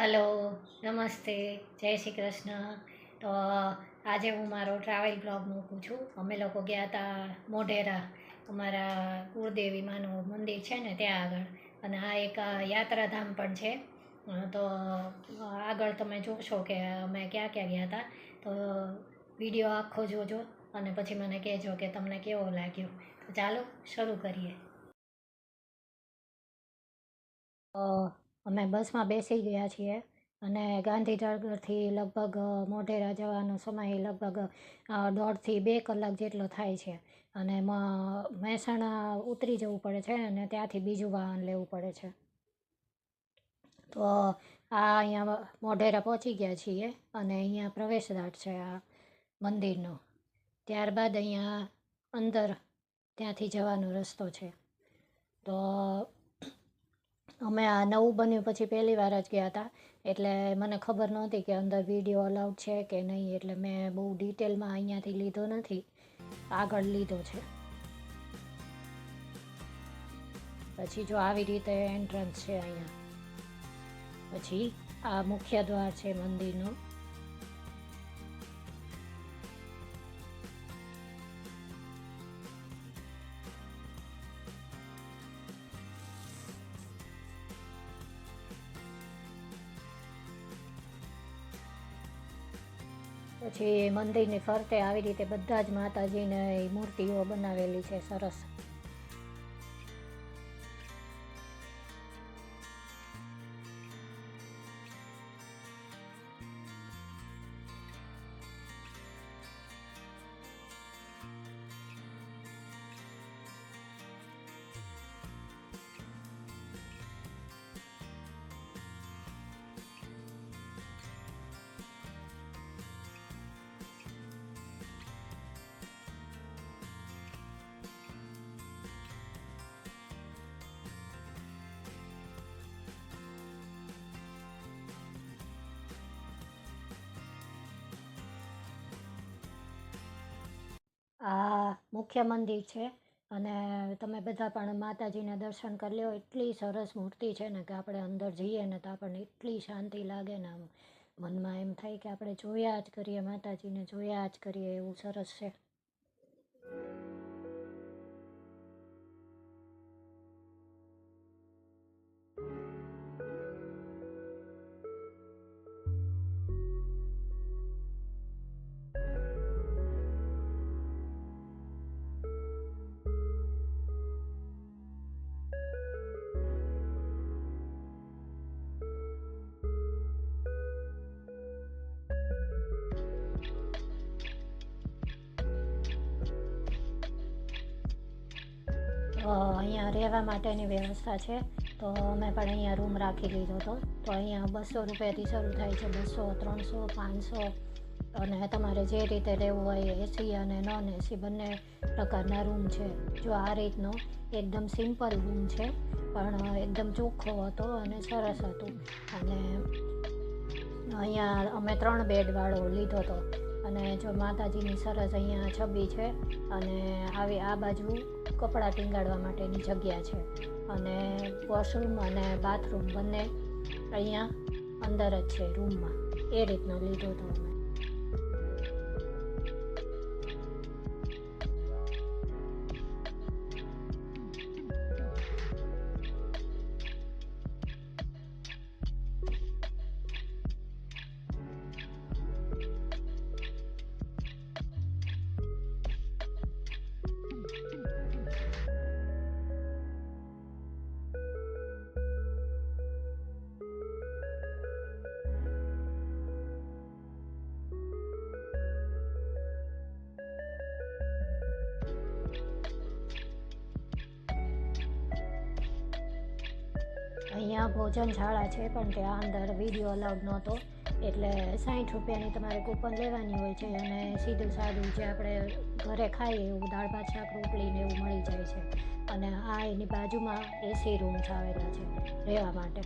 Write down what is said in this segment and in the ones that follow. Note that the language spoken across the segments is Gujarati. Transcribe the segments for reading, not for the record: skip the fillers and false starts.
હલો, નમસ્તે, જય શ્રી કૃષ્ણ. તો આજે હું મારો ટ્રાવેલ બ્લોગ મૂકું છું. અમે લોકો ગયા હતા મોઢેરા, અમારા કુળદેવીમાનું મંદિર છે ને ત્યાં આગળ. અને આ એક યાત્રાધામ પણ છે. તો આગળ તમે જોશો કે અમે ક્યાં ક્યાં ગયા હતા. તો વિડીયો આખો જોજો અને પછી મને કહેજો કે તમને કેવો લાગ્યો. તો ચાલો શરૂ કરીએ. અમે બસમાં બેસી ગયા છીએ અને ગાંધીનગરથી લગભગ મોઢેરા જવાનો સમય લગભગ 1.5 થી 2 કલાક જેટલો થાય છે. અને મહેસાણા ઉતરી જવું પડે છે અને ત્યાંથી બીજું વાહન લેવું પડે છે. તો અહીંયા મોઢેરા પહોંચી ગયા છીએ અને અહીંયા પ્રવેશદ્વાર છે આ મંદિરનો. ત્યારબાદ અહીંયા અંદર ત્યાંથી જવાનો રસ્તો છે. તો અમે આ નવું બન્યું પછી પહેલી વાર જ ગયા હતા, એટલે મને ખબર નહોતી કે અંદર વિડીયો અલાઉડ છે કે નહીં, એટલે મેં બહુ ડિટેલમાં અહીંયાથી લીધો નથી, આગળ લીધો છે. પછી જો આવી રીતે એન્ટ્રન્સ છે અહીંયા. પછી આ મુખ્ય દ્વાર છે મંદિરનો. પછી મંદિરની ફરતે આવી રીતે બધા જ માતાજીની મૂર્તિઓ બનાવેલી છે સરસ. આ મુખ્ય મંદિર છે અને તમે બધા પણ માતાજીના દર્શન કરી લો. એટલી સરસ મૂર્તિ છે ને કે આપણે અંદર જઈએ ને તો આપણને એટલી શાંતિ લાગે ને, આમ મનમાં એમ થાય કે આપણે જોયા જ કરીએ, માતાજીને જોયા જ કરીએ, એવું સરસ છે. અહીંયા રહેવા માટેની વ્યવસ્થા છે, તો અમે પણ અહીંયા રૂમ રાખી લીધો હતો. તો અહીંયા 200 રૂપિયાથી શરૂ થાય છે, 200, 300, 500, અને તમારે જે રીતે લેવું હોય, એસી અને નોન એસી બંને પ્રકારના રૂમ છે. જો આ રીતનો એકદમ સિમ્પલ રૂમ છે, પણ એકદમ ચોખ્ખો હતો અને સરસ હતું. અને અહીંયા અમે 3 બેડવાળો લીધો હતો. અને જો માતાજીની સરસ અહીંયા છબી છે અને આ બાજુ કપડાં ટીંગાડવા માટેની જગ્યા છે. અને વોશરૂમ અને બાથરૂમ બંને અહીંયા અંદર જ છે રૂમમાં. એ રીતનો લીધો હતો અમે. અહીંયા ભોજનશાળા છે, પણ ત્યાં અંદર વિડીયો અલાઉડ નહોતો, એટલે 60 રૂપિયાની તમારે કૂપન લેવાની હોય છે અને સીધું સાદું જે આપણે ઘરે ખાઈએ એવું દાળ ભાત શાક રોટલી ને એવું મળી જાય છે. અને આ એની બાજુમાં એસી રૂમ્સ આવેલા છે રહેવા માટે.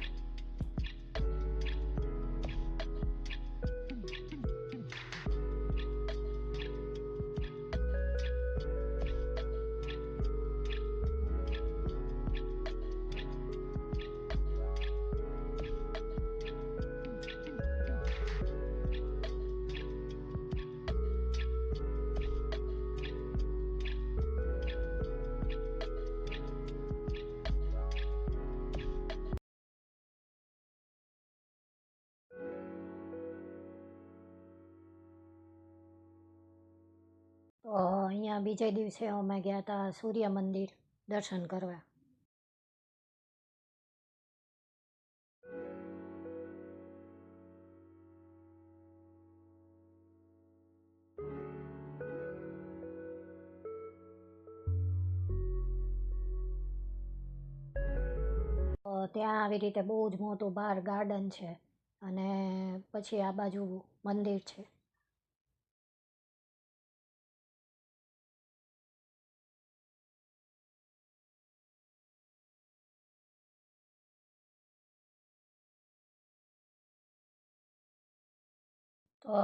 અહીંયા બીજે દિવસે અમે ગયા હતા સૂર્ય મંદિર દર્શન કરવા. ત્યાં આવી રીતે બહુ જ મોટું બહાર ગાર્ડન છે અને પછી આ બાજુ મંદિર છે. તો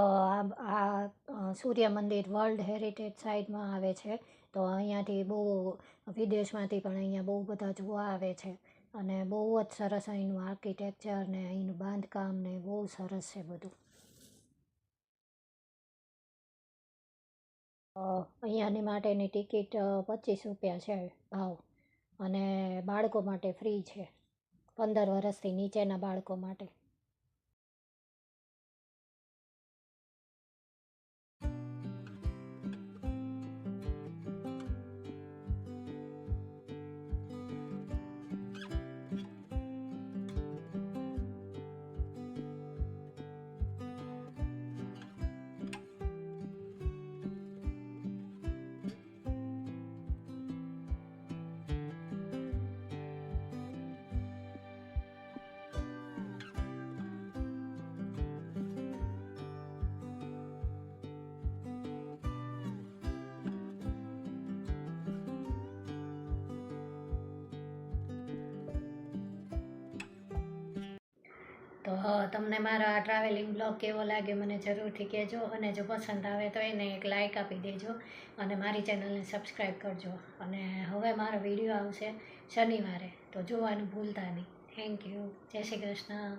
સૂર્ય મંદિર વર્લ્ડ હેરિટેજ સાઇટમાં આવે છે. તો અહીંયાથી બહુ વિદેશમાંથી પણ અહીંયા બહુ બધા જોવા આવે છે અને બહુ જ સરસ અહીંનું આર્કિટેક્ચર ને અહીંનું બાંધકામ ને બહુ સરસ છે બધું. અહીંયાની માટેની ટિકિટ 25 રૂપિયા છે ભાવ અને બાળકો માટે ફ્રી છે 15 વર્ષથી નીચેના બાળકો માટે. તો તમને મારો આ ટ્રાવેલિંગ બ્લોગ કેવો લાગ્યો મને જરૂરથી કહેજો અને જો પસંદ આવે તો એને એક લાઇક આપી દેજો અને મારી ચેનલને સબસ્ક્રાઈબ કરજો. અને હવે મારો વિડીયો આવશે શનિવારે, તો જોવાનું ભૂલતા નહીં. Thank you. જય શ્રી કૃષ્ણ.